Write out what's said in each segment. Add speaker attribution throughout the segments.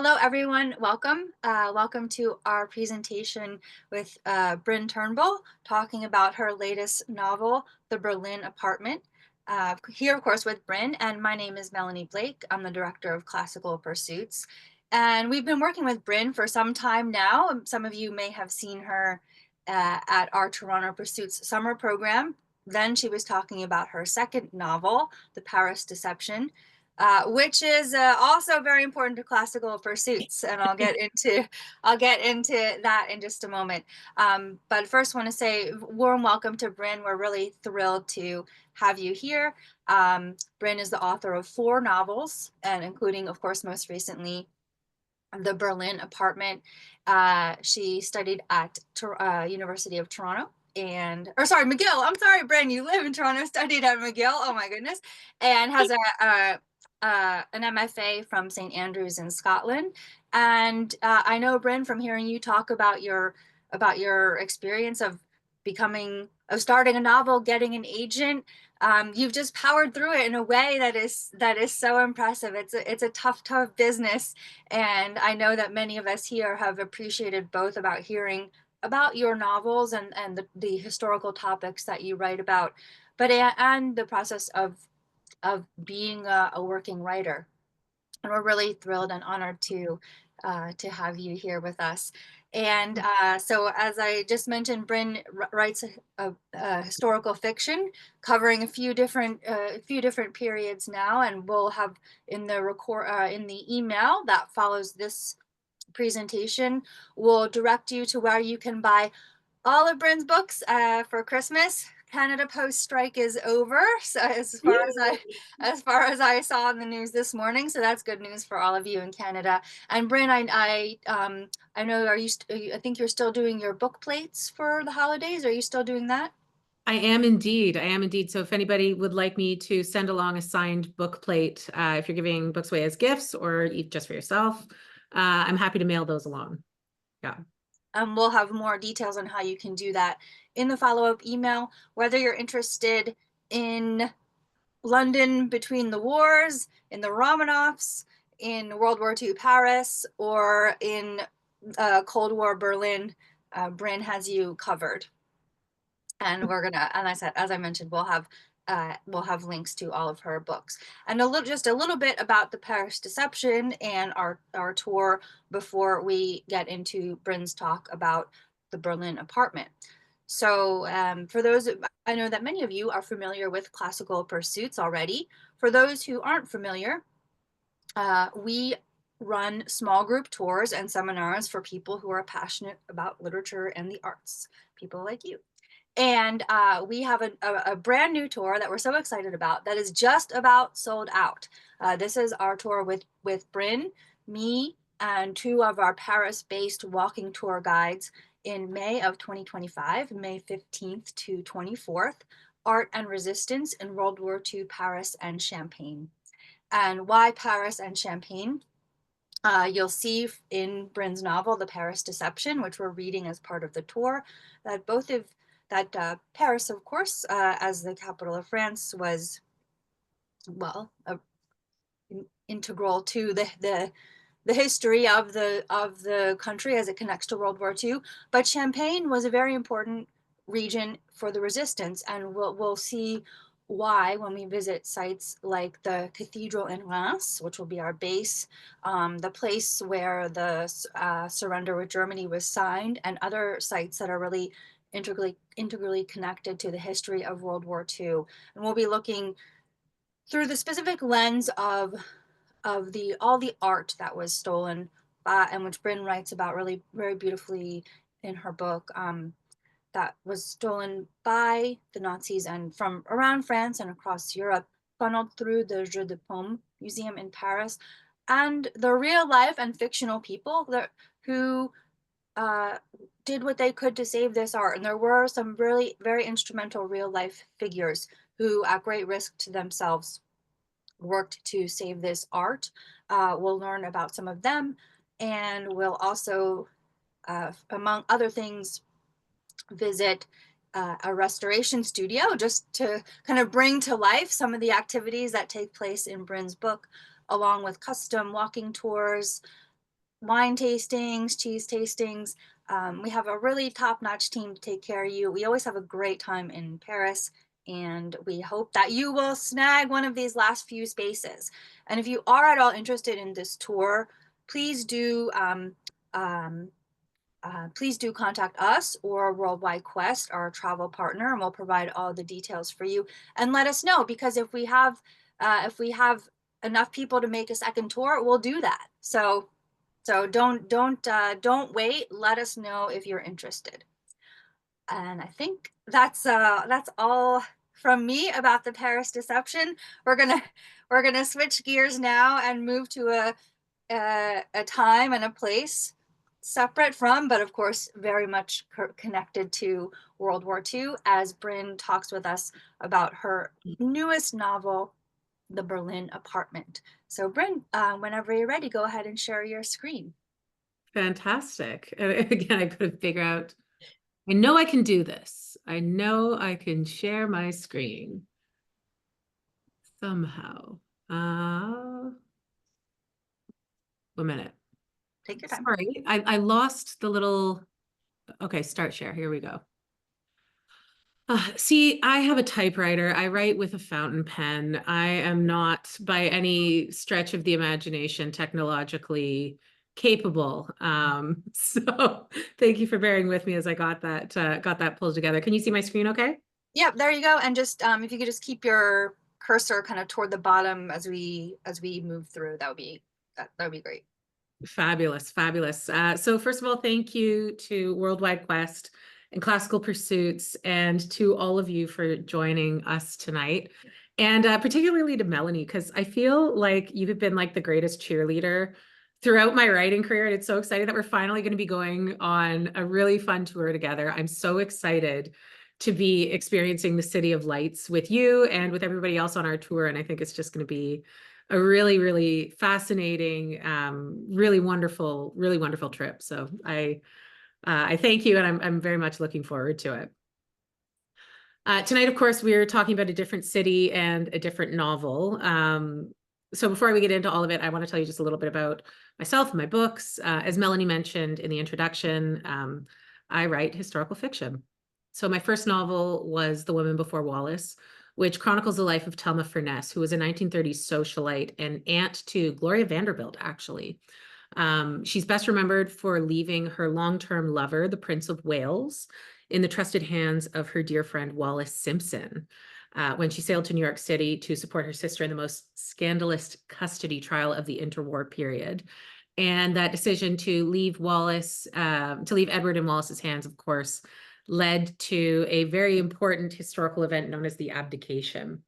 Speaker 1: Hello, everyone. Welcome. Welcome to our presentation with Bryn Turnbull, talking about her latest novel, The Berlin Apartment. Here, of course, with Bryn, and my name is Melanie Blake. I'm the Director of Classical Pursuits. And we've been working with Bryn for some time now. Some of you may have seen her at our Toronto Pursuits summer program. Then she was talking about her second novel, The Paris Deception, which is also very important to classical pursuits, and I'll get into that in just a moment. But first, want to say warm welcome to Bryn. We're really thrilled to have you here. Bryn is the author of 4 novels, and including, of course, most recently, The Berlin Apartment. She studied at University of Toronto. Or sorry, McGill. I'm sorry, Bryn. You live in Toronto, studied at McGill. Oh my goodness, and has an MFA from St. Andrews in Scotland. And I know, Bryn, from hearing you talk about your experience of starting a novel, getting an agent. You've just powered through it in a way that is so impressive. It's a tough business, and I know that many of us here have appreciated both about hearing about your novels and the historical topics that you write about, but and the process of being a working writer. And we're really thrilled and honored to have you here with us. And so, as I just mentioned, Bryn writes a historical fiction covering a few different periods now, and we'll have in the email that follows this presentation, we'll direct you to where you can buy all of Bryn's books for Christmas. Canada Post strike is over, so as far as I saw in the news this morning, so that's good news for all of you in Canada. And Bryn, I know, I think you're still doing your book plates for the holidays. Are you still doing that?
Speaker 2: I am indeed. I am indeed. So if anybody would like me to send along a signed book plate, if you're giving books away as gifts or just for yourself, I'm happy to mail those along. Yeah.
Speaker 1: We'll have more details on how you can do that in the follow-up email. Whether you're interested in London between the wars, in the Romanovs, in World War II Paris, or in Cold War Berlin, Bryn has you covered. And as I mentioned, we'll have links to all of her books, and just a little bit about the Paris Deception and our tour before we get into Bryn's talk about the Berlin Apartment. So for those, I know that many of you are familiar with classical pursuits already. For those who aren't familiar, we run small group tours and seminars for people who are passionate about literature and the arts, people like you. And we have a brand new tour that we're so excited about that is just about sold out. This is our tour with Bryn, me, and 2 of our Paris-based walking tour guides in May of 2025, May 15th to 24th, Art and Resistance in World War II, Paris and Champagne. And why Paris and Champagne? You'll see in Bryn's novel, The Paris Deception, which we're reading as part of the tour, that Paris, of course, as the capital of France, was, well, integral to the history of the country as it connects to World War II. But Champagne was a very important region for the resistance, and we'll see why when we visit sites like the cathedral in Reims, which will be our base, the place where the surrender with Germany was signed, and other sites that are really integrally connected to the history of World War II. And we'll be looking through the specific lens of all the art that was stolen, and which Bryn writes about really very beautifully in her book, that was stolen by the Nazis and from around France and across Europe, funneled through the Jeu de Paume Museum in Paris, and the real life and fictional people who did what they could to save this art. And there were some really very instrumental real life figures who, at great risk to themselves, worked to save this art. We'll learn about some of them, and we'll also, among other things, visit a restoration studio just to kind of bring to life some of the activities that take place in Bryn's book, along with custom walking tours, wine tastings, cheese tastings. We have a really top-notch team to take care of you. We always have a great time in Paris, and we hope that you will snag one of these last few spaces. And if you are at all interested in this tour, please do please do contact us or Worldwide Quest, our travel partner, and we'll provide all the details for you. And let us know, because if we have enough people to make a second tour, we'll do that. So don't wait. Let us know if you're interested. And I think that's all from me about the Paris Deception. We're gonna switch gears now and move to a time and a place separate from, but of course very much connected to World War II, as Bryn talks with us about her newest novel, The Berlin Apartment. So Bryn, whenever you're ready, go ahead and share your screen.
Speaker 2: Fantastic. And again, I couldn't figure out. I know I can do this. I know I can share my screen somehow. 1 minute.
Speaker 1: Take your time.
Speaker 2: Sorry, I lost the little. Okay, start share. Here we go. See, I have a typewriter. I write with a fountain pen. I am not by any stretch of the imagination technologically capable. So thank you for bearing with me as I got that pulled together. Can you see my screen okay?
Speaker 1: Yep, there you go. And just if you could just keep your cursor kind of toward the bottom as we move through, that would be great.
Speaker 2: Fabulous, fabulous. So first of all, thank you to Worldwide Quest and Classical Pursuits, and to all of you for joining us tonight. And particularly to Melanie, because I feel like you have been like the greatest cheerleader throughout my writing career. And it's so exciting that we're finally going to be going on a really fun tour together. I'm so excited to be experiencing the City of Lights with you and with everybody else on our tour. And I think it's just going to be a really, really fascinating, really wonderful trip. So I thank you, and I'm very much looking forward to it. Tonight, of course, we're talking about a different city and a different novel. So before we get into all of it, I want to tell you just a little bit about myself and my books. As Melanie mentioned in the introduction, I write historical fiction. So my first novel was The Woman Before Wallace, which chronicles the life of Thelma Furness, who was a 1930s socialite and aunt to Gloria Vanderbilt, actually. She's best remembered for leaving her long-term lover, the Prince of Wales, in the trusted hands of her dear friend Wallace Simpson, when she sailed to New York City to support her sister in the most scandalous custody trial of the interwar period. And that decision to leave Edward in Wallace's hands, of course, led to a very important historical event known as the abdication.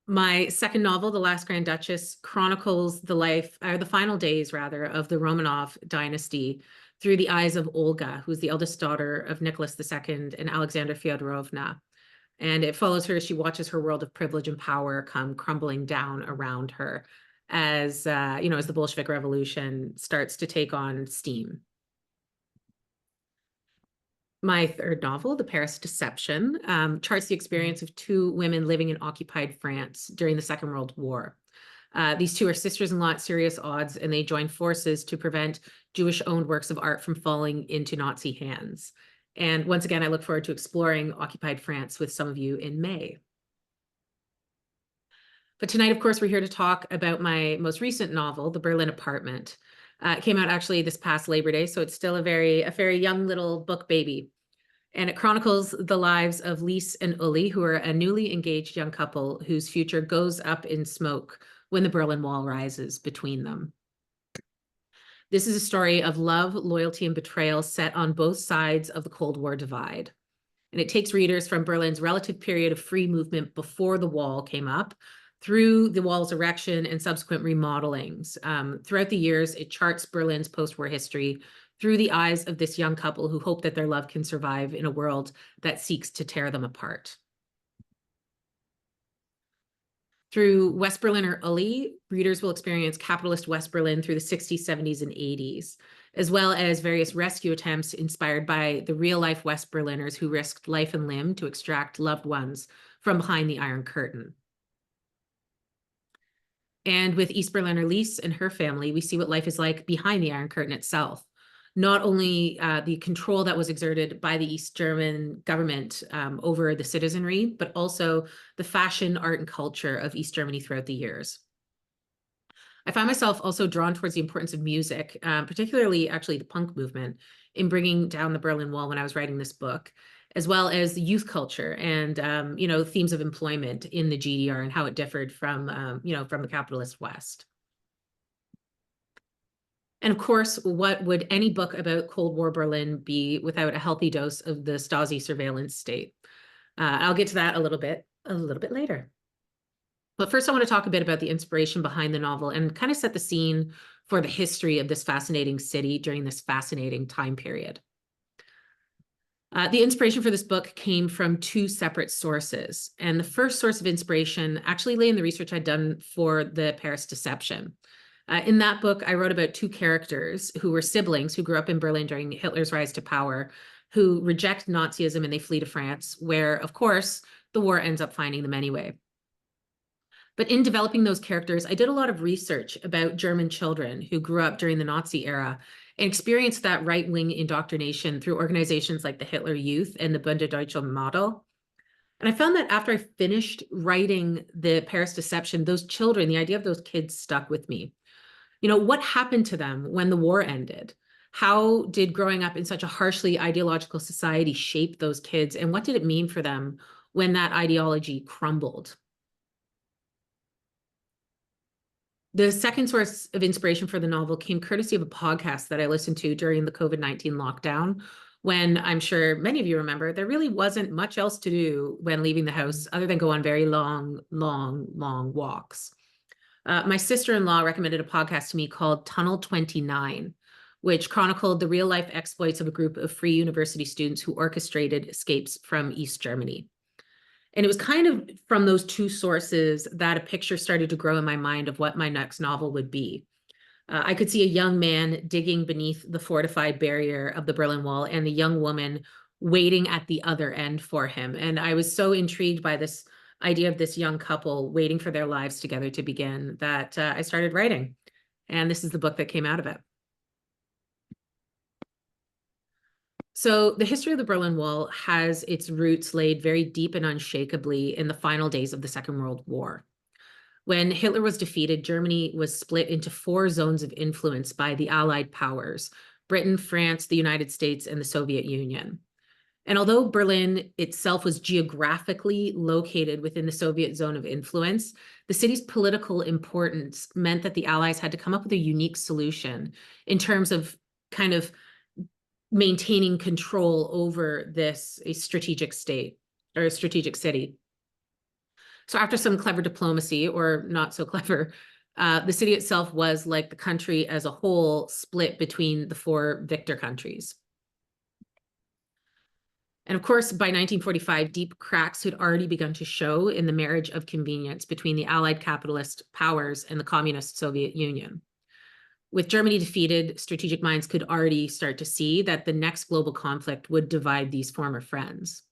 Speaker 2: My second novel, The Last Grand Duchess, chronicles the final days, rather, of the Romanov dynasty through the eyes of Olga, who's the eldest daughter of Nicholas II and Alexandra Fyodorovna. And it follows her as she watches her world of privilege and power come crumbling down around her as the Bolshevik Revolution starts to take on steam. My third novel, The Paris Deception, charts the experience of two women living in occupied France during the Second World War. These two are sisters-in-law at serious odds, and they join forces to prevent Jewish-owned works of art from falling into Nazi hands. And once again, I look forward to exploring occupied France with some of you in May. But tonight, of course, we're here to talk about my most recent novel, The Berlin Apartment. It came out actually this past Labor Day, so it's still a very young little book baby. And it chronicles the lives of Lise and Uli, who are a newly engaged young couple whose future goes up in smoke when the Berlin Wall rises between them. This is a story of love, loyalty, and betrayal set on both sides of the Cold War divide. And it takes readers from Berlin's relative period of free movement before the wall came up, through the wall's erection and subsequent remodelings. Throughout the years, it charts Berlin's post-war history through the eyes of this young couple who hope that their love can survive in a world that seeks to tear them apart. Through West Berliner Uli, readers will experience capitalist West Berlin through the 60s, 70s, and 80s, as well as various rescue attempts inspired by the real-life West Berliners who risked life and limb to extract loved ones from behind the Iron Curtain. And with East Berliner Lise and her family, we see what life is like behind the Iron Curtain itself. Not only the control that was exerted by the East German government over the citizenry, but also the fashion, art, and culture of East Germany throughout the years. I find myself also drawn towards the importance of music, particularly actually the punk movement, in bringing down the Berlin Wall when I was writing this book, as well as the youth culture and themes of employment in the GDR and how it differed from from the capitalist West. And of course, what would any book about Cold War Berlin be without a healthy dose of the Stasi surveillance state? I'll get to that a little bit later. But first, I want to talk a bit about the inspiration behind the novel and kind of set the scene for the history of this fascinating city during this fascinating time period. The inspiration for this book came from two separate sources. And the first source of inspiration actually lay in the research I'd done for the Paris Deception. In that book, I wrote about two characters who were siblings who grew up in Berlin during Hitler's rise to power, who reject Nazism and they flee to France, where, of course, the war ends up finding them anyway. But in developing those characters, I did a lot of research about German children who grew up during the Nazi era and experienced that right-wing indoctrination through organizations like the Hitler Youth and the Bunde Deutsche Model. And I found that after I finished writing the Paris Deception, those children, the idea of those kids stuck with me. What happened to them when the war ended? How did growing up in such a harshly ideological society shape those kids? And what did it mean for them when that ideology crumbled? The second source of inspiration for the novel came courtesy of a podcast that I listened to during the COVID-19 lockdown, when I'm sure many of you remember, there really wasn't much else to do when leaving the house other than go on very long, long, long walks. My sister-in-law recommended a podcast to me called Tunnel 29, which chronicled the real-life exploits of a group of free university students who orchestrated escapes from East Germany. And it was kind of from those two sources that a picture started to grow in my mind of what my next novel would be. I could see a young man digging beneath the fortified barrier of the Berlin Wall and the young woman waiting at the other end for him. And I was so intrigued by this idea of this young couple waiting for their lives together to begin that I started writing. And this is the book that came out of it. So the history of the Berlin Wall has its roots laid very deep and unshakably in the final days of the Second World War. When Hitler was defeated, Germany was split into 4 zones of influence by the Allied powers: Britain, France, the United States, and the Soviet Union. And although Berlin itself was geographically located within the Soviet zone of influence, the city's political importance meant that the Allies had to come up with a unique solution in terms of kind of maintaining control over a strategic state or a strategic city. So after some clever diplomacy, or not so clever, the city itself was, like the country as a whole, split between the 4 victor countries. And of course, by 1945, deep cracks had already begun to show in the marriage of convenience between the Allied capitalist powers and the communist Soviet Union. With Germany defeated, strategic minds could already start to see that the next global conflict would divide these former friends.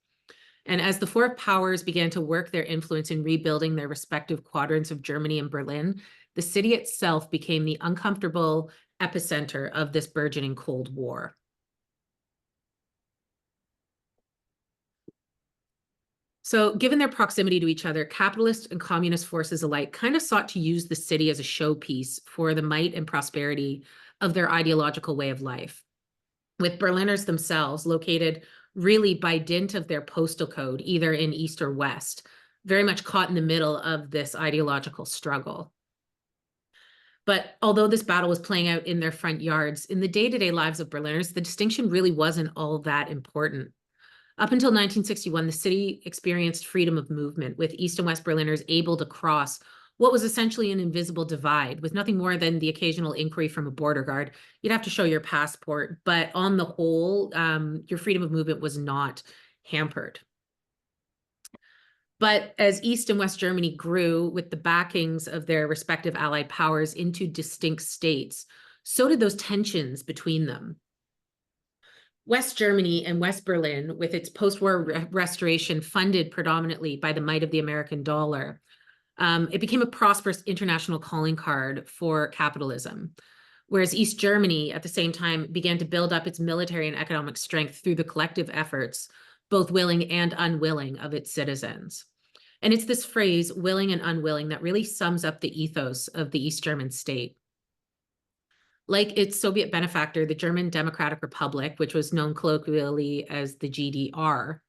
Speaker 2: And as the 4 powers began to work their influence in rebuilding their respective quadrants of Germany and Berlin, the city itself became the uncomfortable epicenter of this burgeoning Cold War. So given their proximity to each other, capitalist and communist forces alike kind of sought to use the city as a showpiece for the might and prosperity of their ideological way of life, with Berliners themselves located really by dint of their postal code, either in East or West, very much caught in the middle of this ideological struggle. But although this battle was playing out in their front yards, in the day-to-day lives of Berliners, the distinction really wasn't all that important. Up until 1961, the city experienced freedom of movement, with East and West Berliners able to cross what was essentially an invisible divide, with nothing more than the occasional inquiry from a border guard. You'd have to show your passport, but on the whole, your freedom of movement was not hampered. But as East and West Germany grew with the backings of their respective Allied powers into distinct states, so did those tensions between them. West Germany and West Berlin, with its post-war restoration funded predominantly by the might of the American dollar, It became a prosperous international calling card for capitalism, whereas East Germany at the same time began to build up its military and economic strength through the collective efforts, both willing and unwilling, of its citizens. And it's this phrase, willing and unwilling, that really sums up the ethos of the East German state. Like its Soviet benefactor, the German Democratic Republic, which was known colloquially as the GDR,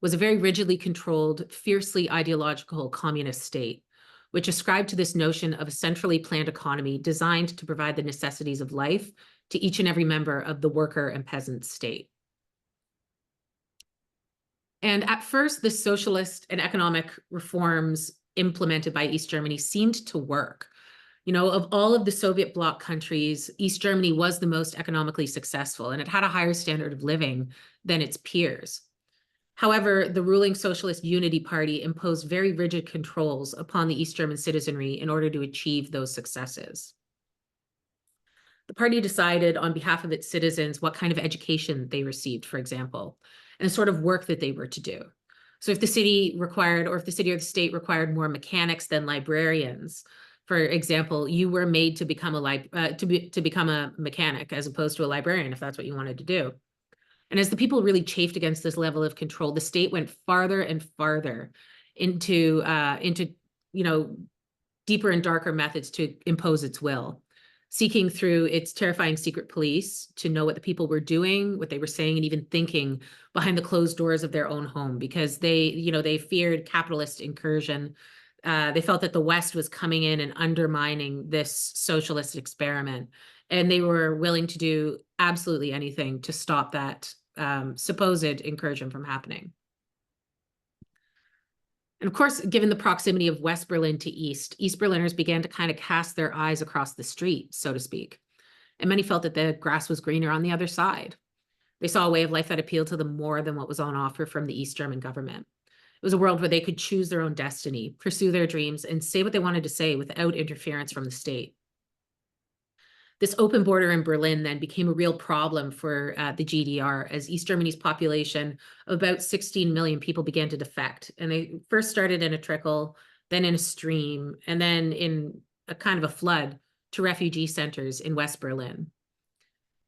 Speaker 2: was a very rigidly controlled, fiercely ideological communist state, which ascribed to this notion of a centrally planned economy designed to provide the necessities of life to each and every member of the worker and peasant state. And at first, the socialist and economic reforms implemented by East Germany seemed to work. You know, of all of the Soviet bloc countries, East Germany was the most economically successful, and it had a higher standard of living than its peers. However, the ruling Socialist Unity Party imposed very rigid controls upon the East German citizenry in order to achieve those successes. The party decided on behalf of its citizens what kind of education they received, for example, and the sort of work that they were to do. So if the city required, or if the city or the state required more mechanics than librarians, for example, you were made to become to become a mechanic as opposed to a librarian if that's what you wanted to do. And as the people really chafed against this level of control, the state went farther and farther into you know, deeper and darker methods to impose its will, seeking through its terrifying secret police to know what the people were doing, what they were saying, and even thinking behind the closed doors of their own home, because they feared capitalist incursion. They felt that the West was coming in and undermining this socialist experiment, and they were willing to do absolutely anything to stop that supposed incursion from happening. And of course, given the proximity of West Berlin to East Berliners began to kind of cast their eyes across the street, so to speak. And many felt that the grass was greener on the other side. They saw a way of life that appealed to them more than what was on offer from the East German government. It was a world where they could choose their own destiny, pursue their dreams, and say what they wanted to say without interference from the state. This open border in Berlin then became a real problem for the GDR, as East Germany's population of about 16 million people began to defect. And they first started in a trickle, then in a stream, and then in a kind of a flood to refugee centers in West Berlin.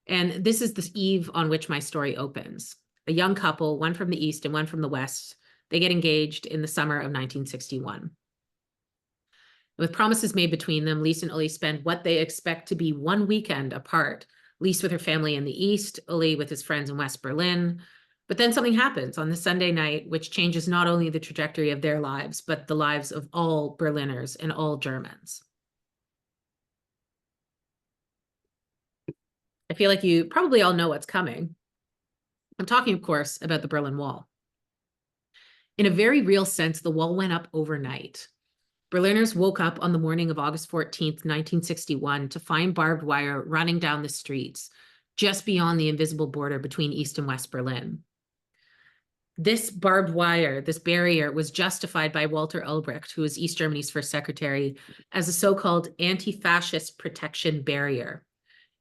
Speaker 2: And this is the eve on which my story opens. A young couple, one from the East and one from the West, they get engaged in the summer of 1961. With promises made between them, Lise and Uli spend what they expect to be one weekend apart. Lise with her family in the East, Uli with his friends in West Berlin. But then something happens on the Sunday night, which changes not only the trajectory of their lives, but the lives of all Berliners and all Germans. I feel like you probably all know what's coming. I'm talking, of course, about the Berlin Wall. In a very real sense, the wall went up overnight. Berliners woke up on the morning of August 14th, 1961, to find barbed wire running down the streets, just beyond the invisible border between East and West Berlin. This barbed wire, this barrier, was justified by Walter Ulbricht, who was East Germany's first secretary, as a so-called anti-fascist protection barrier,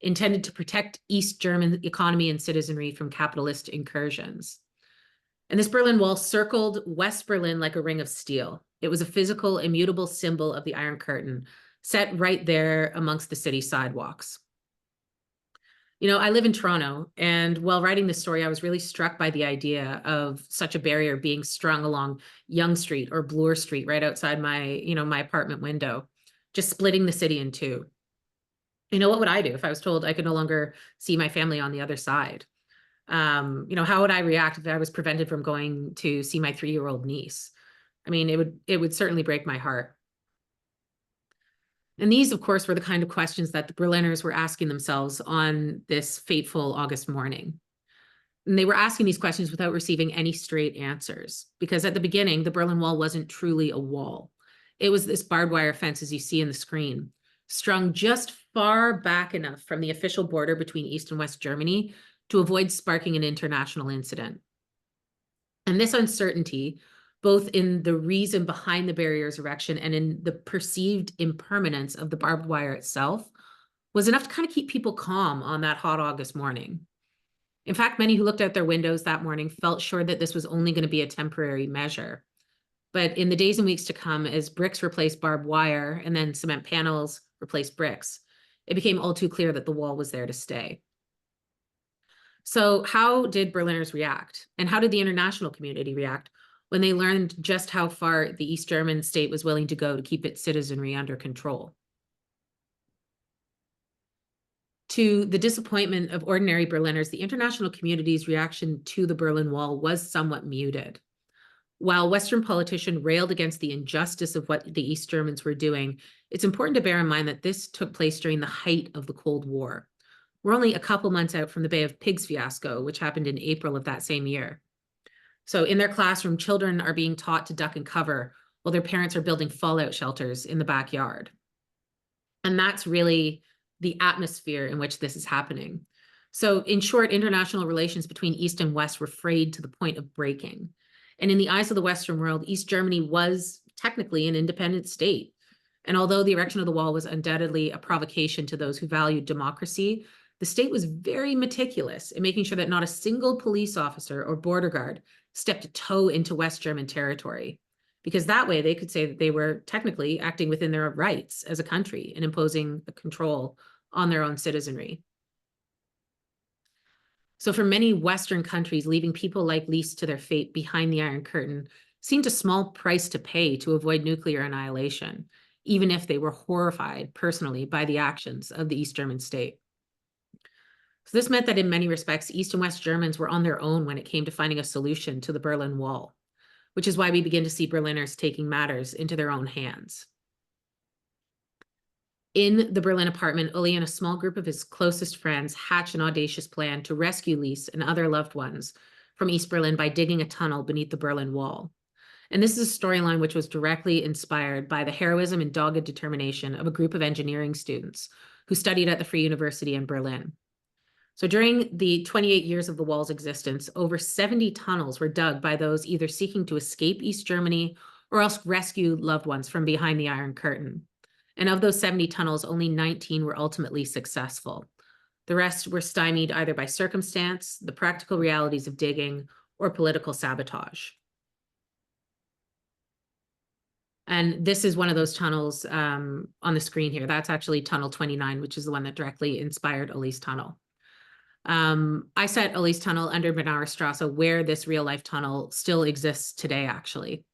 Speaker 2: intended to protect East German economy and citizenry from capitalist incursions. And this Berlin Wall circled West Berlin like a ring of steel. It was a physical, immutable symbol of the Iron Curtain, set right there amongst the city sidewalks. You know, I live in Toronto, and while writing this story, I was really struck by the idea of such a barrier being strung along Yonge Street or Bloor Street right outside my apartment window, just splitting the city in two. What would I do if I was told I could no longer see my family on the other side? How would I react if I was prevented from going to see my 3-year-old niece? I mean, it would certainly break my heart. And these, of course, were the kind of questions that the Berliners were asking themselves on this fateful August morning. And they were asking these questions without receiving any straight answers, because at the beginning, the Berlin Wall wasn't truly a wall. It was this barbed wire fence, as you see in the screen, strung just far back enough from the official border between East and West Germany to avoid sparking an international incident. And this uncertainty, both in the reason behind the barrier's erection and in the perceived impermanence of the barbed wire itself, was enough to kind of keep people calm on that hot August morning. In fact, many who looked out their windows that morning felt sure that this was only going to be a temporary measure. But in the days and weeks to come, as bricks replaced barbed wire and then cement panels replaced bricks, it became all too clear that the wall was there to stay. So how did Berliners react? And how did the international community react when they learned just how far the East German state was willing to go to keep its citizenry under control? To the disappointment of ordinary Berliners, the international community's reaction to the Berlin Wall was somewhat muted. While Western politicians railed against the injustice of what the East Germans were doing, it's important to bear in mind that this took place during the height of the Cold War. We're only a couple months out from the Bay of Pigs fiasco, which happened in April of that same year. So in their classroom, children are being taught to duck and cover while their parents are building fallout shelters in the backyard. And that's really the atmosphere in which this is happening. So in short, international relations between East and West were frayed to the point of breaking. And in the eyes of the Western world, East Germany was technically an independent state. And although the erection of the wall was undoubtedly a provocation to those who valued democracy, the state was very meticulous in making sure that not a single police officer or border guard stepped a toe into West German territory, because that way they could say that they were technically acting within their rights as a country and imposing a control on their own citizenry. So for many Western countries, leaving people like Lise to their fate behind the Iron Curtain seemed a small price to pay to avoid nuclear annihilation, even if they were horrified personally by the actions of the East German state. So this meant that in many respects, East and West Germans were on their own when it came to finding a solution to the Berlin Wall, which is why we begin to see Berliners taking matters into their own hands. In the Berlin apartment, Uli and a small group of his closest friends hatch an audacious plan to rescue Lise and other loved ones from East Berlin by digging a tunnel beneath the Berlin Wall. And this is a storyline which was directly inspired by the heroism and dogged determination of a group of engineering students who studied at the Free University in Berlin. So during the 28 years of the wall's existence, over 70 tunnels were dug by those either seeking to escape East Germany or else rescue loved ones from behind the Iron Curtain. And of those 70 tunnels, only 19 were ultimately successful. The rest were stymied either by circumstance, the practical realities of digging, or political sabotage. And this is one of those tunnels on the screen here. That's actually Tunnel 29, which is the one that directly inspired Elise Tunnel. I set Elise Tunnel under Bernauer Strasse, where this real life tunnel still exists today, actually.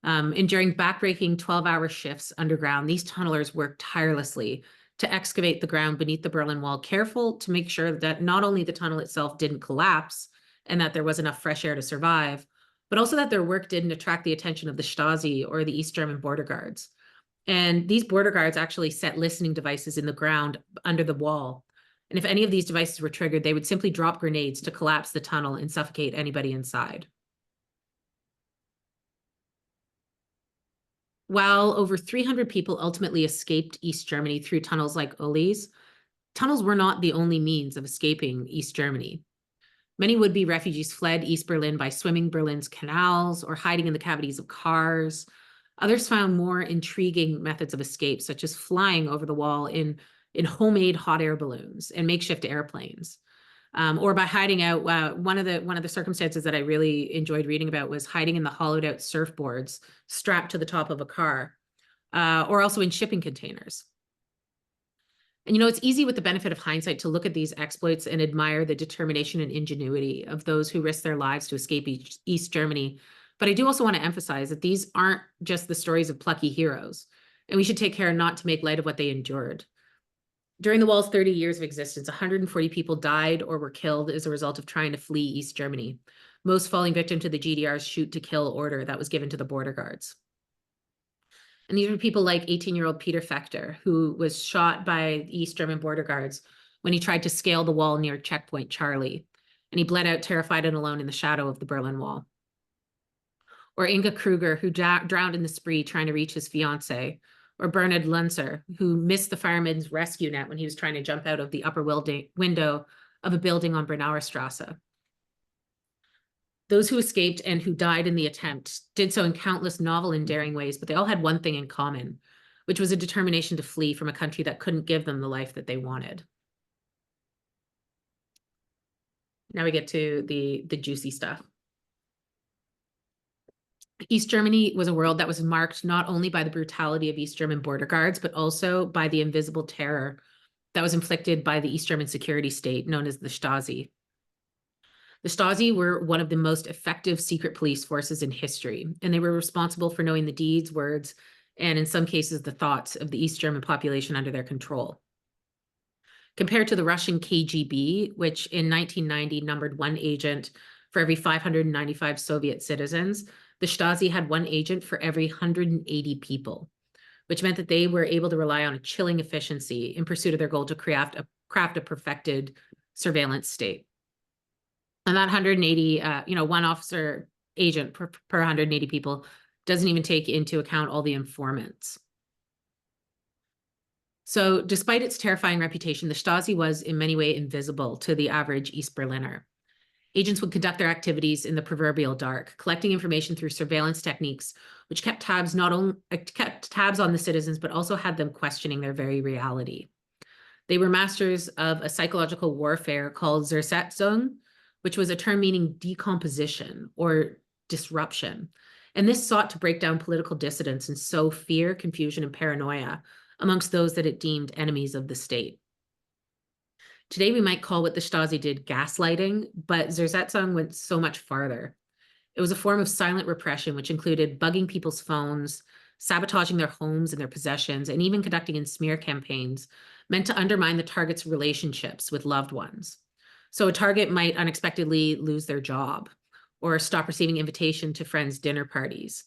Speaker 2: And during backbreaking 12-hour shifts underground, these tunnelers worked tirelessly to excavate the ground beneath the Berlin Wall, careful to make sure that not only the tunnel itself didn't collapse and that there was enough fresh air to survive, but also that their work didn't attract the attention of the Stasi or the East German border guards. And these border guards actually set listening devices in the ground under the wall. And if any of these devices were triggered, they would simply drop grenades to collapse the tunnel and suffocate anybody inside. While over 300 people ultimately escaped East Germany through tunnels like Uli's, tunnels were not the only means of escaping East Germany. Many would-be refugees fled East Berlin by swimming Berlin's canals or hiding in the cavities of cars. Others found more intriguing methods of escape, such as flying over the wall in homemade hot air balloons and makeshift airplanes. Or by hiding out. One of the circumstances that I really enjoyed reading about was hiding in the hollowed out surfboards strapped to the top of a car, or also in shipping containers. And it's easy with the benefit of hindsight to look at these exploits and admire the determination and ingenuity of those who risked their lives to escape East Germany. But I do also want to emphasize that these aren't just the stories of plucky heroes, and we should take care not to make light of what they endured. During the wall's 30 years of existence, 140 people died or were killed as a result of trying to flee East Germany, most falling victim to the GDR's shoot-to-kill order that was given to the border guards. And these were people like 18-year-old Peter Fechter, who was shot by East German border guards when he tried to scale the wall near Checkpoint Charlie, and he bled out terrified and alone in the shadow of the Berlin Wall. Or Inga Kruger, who drowned in the spree trying to reach his fiancée, or Bernhard Lunzer, who missed the fireman's rescue net when he was trying to jump out of the upper window of a building on Bernauer Strasse. Those who escaped and who died in the attempt did so in countless novel and daring ways, but they all had one thing in common, which was a determination to flee from a country that couldn't give them the life that they wanted. Now we get to the juicy stuff. East Germany was a world that was marked not only by the brutality of East German border guards, but also by the invisible terror that was inflicted by the East German security state known as the Stasi. The Stasi were one of the most effective secret police forces in history, and they were responsible for knowing the deeds, words, and in some cases, the thoughts of the East German population under their control. Compared to the Russian KGB, which in 1990 numbered one agent for every 595 Soviet citizens, the Stasi had one agent for every 180 people, which meant that they were able to rely on a chilling efficiency in pursuit of their goal to craft a perfected surveillance state. And that 180, one officer agent per 180 people doesn't even take into account all the informants. So despite its terrifying reputation, the Stasi was in many ways invisible to the average East Berliner. Agents would conduct their activities in the proverbial dark, collecting information through surveillance techniques, which kept tabs on the citizens, but also had them questioning their very reality. They were masters of a psychological warfare called Zersetzung, which was a term meaning decomposition or disruption. And this sought to break down political dissidents and sow fear, confusion, and paranoia amongst those that it deemed enemies of the state. Today, we might call what the Stasi did gaslighting, but Zersetzung went so much farther. It was a form of silent repression, which included bugging people's phones, sabotaging their homes and their possessions, and even conducting smear campaigns meant to undermine the target's relationships with loved ones. So a target might unexpectedly lose their job or stop receiving invitation to friends' dinner parties.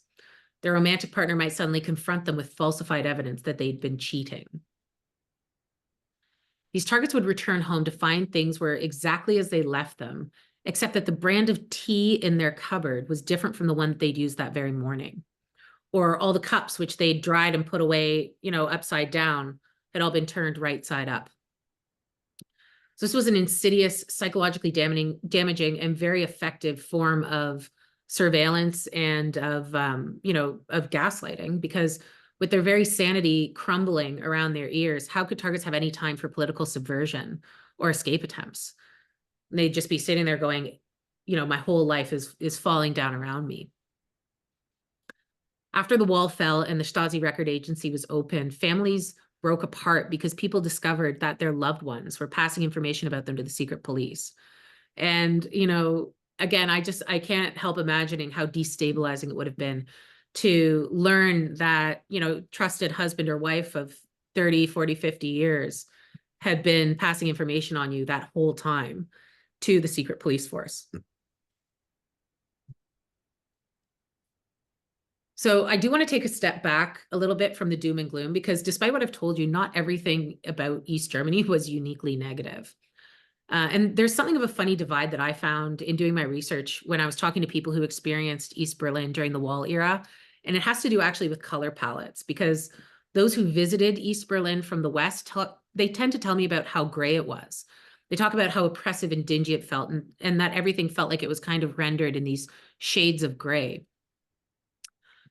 Speaker 2: Their romantic partner might suddenly confront them with falsified evidence that they'd been cheating. These targets would return home to find things were exactly as they left them, except that the brand of tea in their cupboard was different from the one that they'd used that very morning. Or all the cups which they'd dried and put away, upside down, had all been turned right side up. So this was an insidious, psychologically damaging and very effective form of surveillance and of gaslighting, because with their very sanity crumbling around their ears, how could targets have any time for political subversion or escape attempts? They'd just be sitting there going, my whole life is falling down around me. After the wall fell and the Stasi record agency was opened, families broke apart because people discovered that their loved ones were passing information about them to the secret police. And, again, I can't help imagining how destabilizing it would have been to learn that, trusted husband or wife of 30, 40, 50 years had been passing information on you that whole time to the secret police force. So I do want to take a step back a little bit from the doom and gloom, because despite what I've told you, not everything about East Germany was uniquely negative. And there's something of a funny divide that I found in doing my research when I was talking to people who experienced East Berlin during the wall era. And it has to do actually with color palettes, because those who visited East Berlin from the West, they tend to tell me about how gray it was. They talk about how oppressive and dingy it felt, and that everything felt like it was kind of rendered in these shades of gray.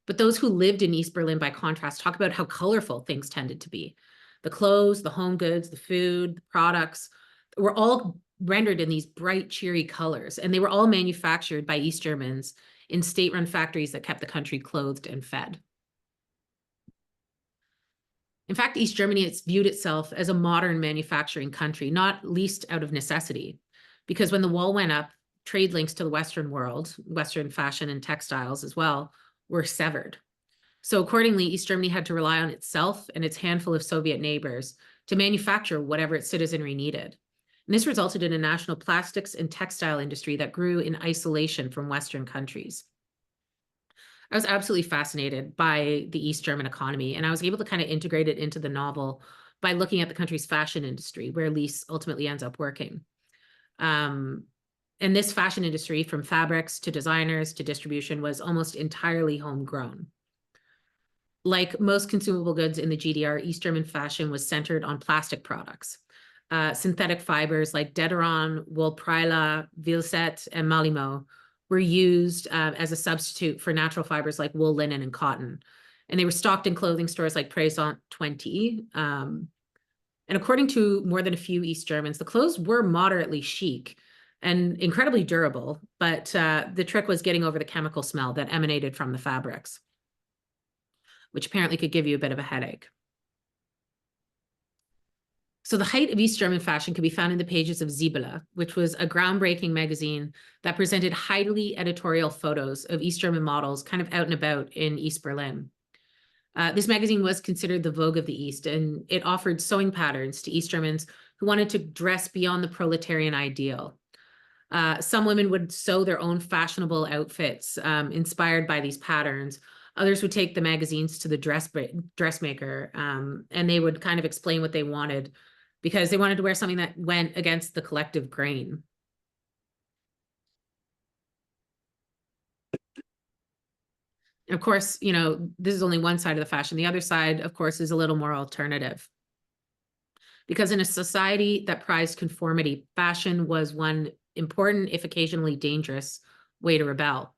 Speaker 2: But those who lived in East Berlin, by contrast, talk about how colorful things tended to be. The clothes, the home goods, the food, the products were all rendered in these bright, cheery colors, and they were all manufactured by East Germans in state-run factories that kept the country clothed and fed. In fact, East Germany viewed itself as a modern manufacturing country, not least out of necessity, because when the wall went up, trade links to the Western world, Western fashion and textiles as well, were severed. So accordingly, East Germany had to rely on itself and its handful of Soviet neighbors to manufacture whatever its citizenry needed. And this resulted in a national plastics and textile industry that grew in isolation from Western countries. I was absolutely fascinated by the East German economy, and I was able to kind of integrate it into the novel by looking at the country's fashion industry, where Lise ultimately ends up working. And this fashion industry, from fabrics to designers to distribution, was almost entirely homegrown. Like most consumable goods in the GDR, East German fashion was centered on plastic products. Synthetic fibers like Dederon, Wollprila, Vilset, and Malimo were used as a substitute for natural fibers like wool, linen, and cotton. And they were stocked in clothing stores like Présent 20. And according to more than a few East Germans, the clothes were moderately chic, and incredibly durable, but the trick was getting over the chemical smell that emanated from the fabrics, which apparently could give you a bit of a headache. So the height of East German fashion can be found in the pages of Sibylle, which was a groundbreaking magazine that presented highly editorial photos of East German models kind of out and about in East Berlin. This magazine was considered the Vogue of the East, and it offered sewing patterns to East Germans who wanted to dress beyond the proletarian ideal. Some women would sew their own fashionable outfits inspired by these patterns. Others would take the magazines to the dressmaker, and they would kind of explain what they wanted because they wanted to wear something that went against the collective grain. And of course, you know, this is only one side of the fashion. The other side, of course, is a little more alternative. Because in a society that prized conformity, fashion was one important, if occasionally dangerous, way to rebel.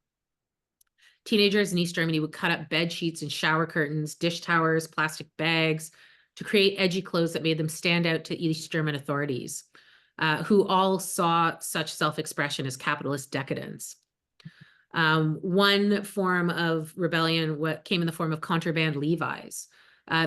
Speaker 2: Teenagers in East Germany would cut up bed sheets and shower curtains, dish towers, plastic bags to create edgy clothes that made them stand out to East German authorities, who all saw such self-expression as capitalist decadence. One form of rebellion came in the form of contraband Levi's.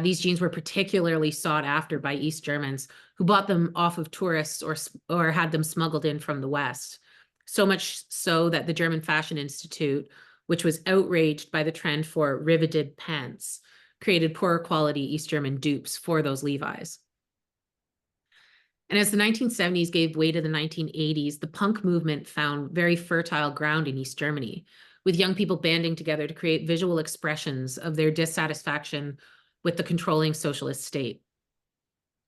Speaker 2: These jeans were particularly sought after by East Germans who bought them off of tourists or had them smuggled in from the West. So much so that the German Fashion Institute, which was outraged by the trend for riveted pants, created poorer quality East German dupes for those Levi's. And as the 1970s gave way to the 1980s, the punk movement found very fertile ground in East Germany, with young people banding together to create visual expressions of their dissatisfaction with the controlling socialist state.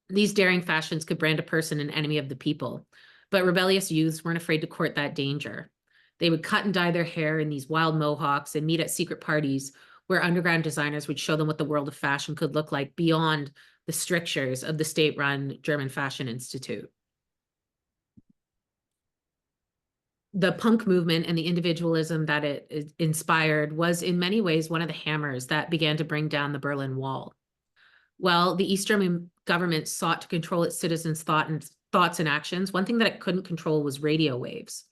Speaker 2: These daring fashions could brand a person an enemy of the people, but rebellious youths weren't afraid to court that danger. They would cut and dye their hair in these wild mohawks and meet at secret parties where underground designers would show them what the world of fashion could look like beyond the strictures of the state-run German Fashion Institute. The punk movement and the individualism that it inspired was in many ways one of the hammers that began to bring down the Berlin Wall. Well, the East German government sought to control its citizens' thoughts and actions. One thing that it couldn't control was radio waves.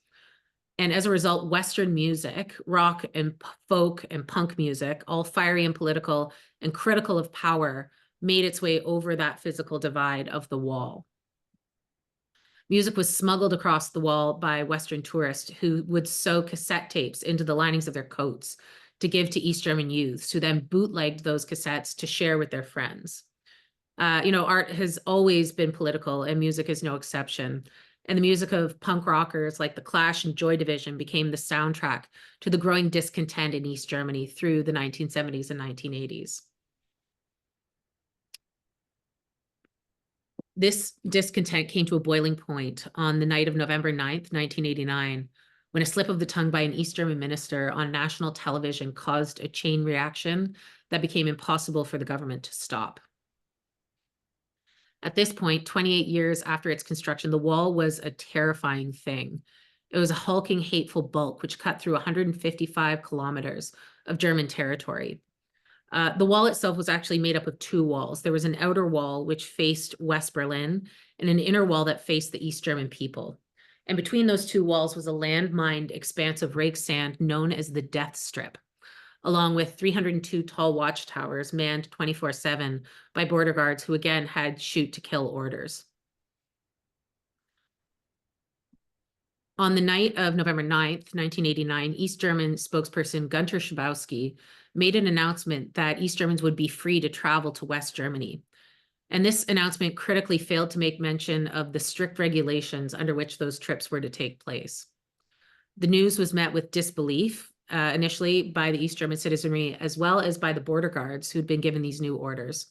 Speaker 2: And as a result, Western music, rock and folk and punk music, all fiery and political and critical of power, made its way over that physical divide of the wall. Music was smuggled across the wall by Western tourists who would sew cassette tapes into the linings of their coats to give to East German youths, who then bootlegged those cassettes to share with their friends. You know, art has always been political, and music is no exception. And the music of punk rockers like the Clash and Joy Division became the soundtrack to the growing discontent in East Germany through the 1970s and 1980s. This discontent came to a boiling point on the night of November 9th, 1989, when a slip of the tongue by an East German minister on national television caused a chain reaction that became impossible for the government to stop. At this point, 28 years after its construction, the wall was a terrifying thing. It was a hulking, hateful bulk which cut through 155 kilometers of German territory. The wall itself was actually made up of two walls. There was an outer wall which faced West Berlin and an inner wall that faced the East German people. And between those two walls was a landmined expanse of rake sand known as the Death Strip, along with 302 tall watchtowers manned 24/7 by border guards who again had shoot to kill orders. On the night of November 9th, 1989, East German spokesperson Gunter Schabowski made an announcement that East Germans would be free to travel to West Germany. And this announcement critically failed to make mention of the strict regulations under which those trips were to take place. The news was met with disbelief, initially by the East German citizenry, as well as by the border guards who'd been given these new orders.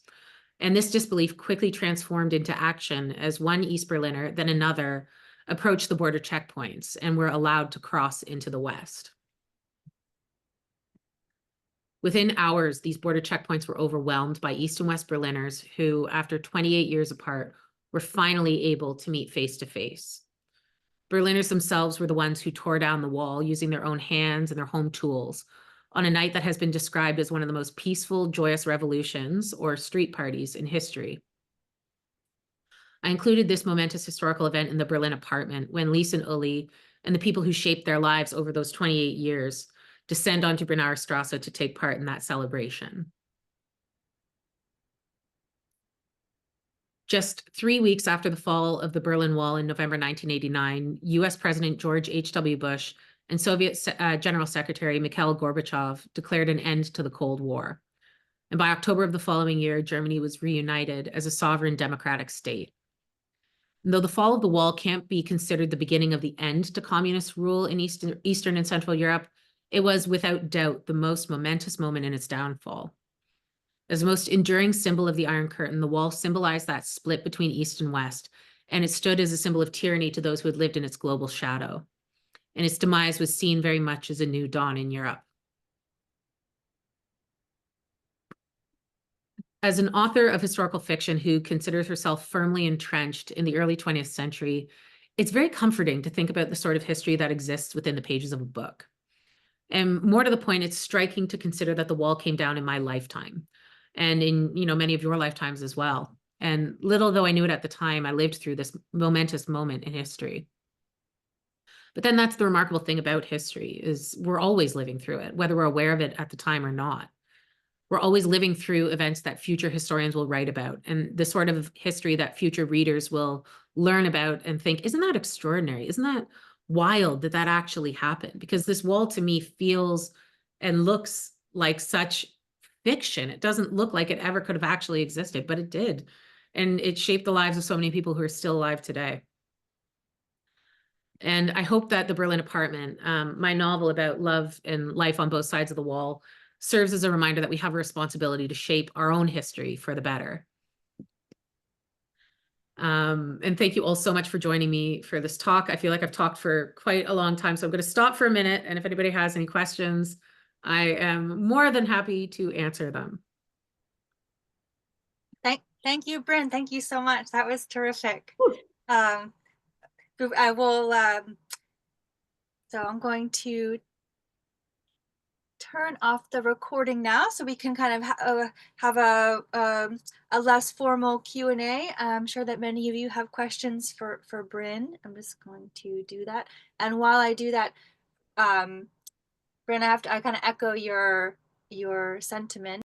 Speaker 2: And this disbelief quickly transformed into action as one East Berliner, then another, approached the border checkpoints and were allowed to cross into the West. Within hours, these border checkpoints were overwhelmed by East and West Berliners who, after 28 years apart, were finally able to meet face to face. Berliners themselves were the ones who tore down the wall using their own hands and their home tools on a night that has been described as one of the most peaceful, joyous revolutions or street parties in history. I included this momentous historical event in the Berlin apartment when Lisa and Uli and the people who shaped their lives over those 28 years descend onto Brunauer Strasse to take part in that celebration. Just 3 weeks after the fall of the Berlin Wall in November 1989, US President George H.W. Bush and Soviet General Secretary Mikhail Gorbachev declared an end to the Cold War. And by October of the following year, Germany was reunited as a sovereign democratic state. And though the fall of the wall can't be considered the beginning of the end to communist rule in Eastern and Central Europe, it was without doubt the most momentous moment in its downfall. As the most enduring symbol of the Iron Curtain, the wall symbolized that split between East and West, and it stood as a symbol of tyranny to those who had lived in its global shadow. And its demise was seen very much as a new dawn in Europe. As an author of historical fiction who considers herself firmly entrenched in the early 20th century, it's very comforting to think about the sort of history that exists within the pages of a book. And more to the point, it's striking to consider that the wall came down in my lifetime and in, many of your lifetimes as well. And little though I knew it at the time, I lived through this momentous moment in history. But then that's the remarkable thing about history is we're always living through it, whether we're aware of it at the time or not. We're always living through events that future historians will write about and the sort of history that future readers will learn about and think, isn't that extraordinary? Isn't that wild that that actually happened? Because this wall to me feels and looks like such fiction. It doesn't look like it ever could have actually existed, but it did. And it shaped the lives of so many people who are still alive today. And I hope that The Berlin Apartment, my novel about love and life on both sides of the wall, serves as a reminder that we have a responsibility to shape our own history for the better. And thank you all so much for joining me for this talk. I feel like I've talked for quite a long time, so I'm going to stop for a minute. And if anybody has any questions, I am more than happy to answer them.
Speaker 1: Thank you, Bryn. Thank you so much. That was terrific. I will, so I'm going to turn off the recording now so we can kind of have a less formal Q&A. I'm sure that many of you have questions for Bryn. I'm just going to do that. And while I do that, Bryn, I kind of echo your sentiment.